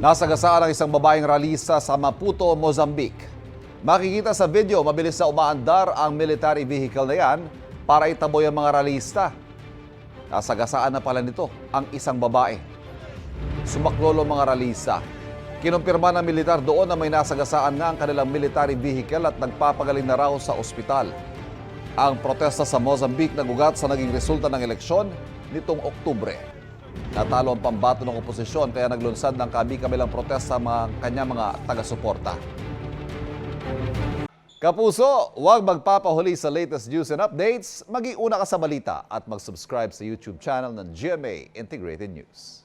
Nasagasaan ang isang babaeng ralista sa Maputo, Mozambique. Makikita sa video, mabilis na umaandar ang military vehicle na yan para itaboy ang mga ralista. Nasagasaan na pala nito ang isang babae. Sumaklolo mga ralista. Kinumpirma ng militar doon na may nasagasaan nga ang kanilang military vehicle at nagpapagaling na raw sa ospital. Ang protesta sa Mozambique nagugat sa naging resulta ng eleksyon nitong Oktubre. Natalo ang pambato ng oposisyon kaya naglunsad ng kabi-kabilang protesta sa kanyang mga taga-suporta. Kapuso, huwag magpapahuli sa latest news and updates. Maging una ka sa balita at mag-subscribe sa YouTube channel ng GMA Integrated News.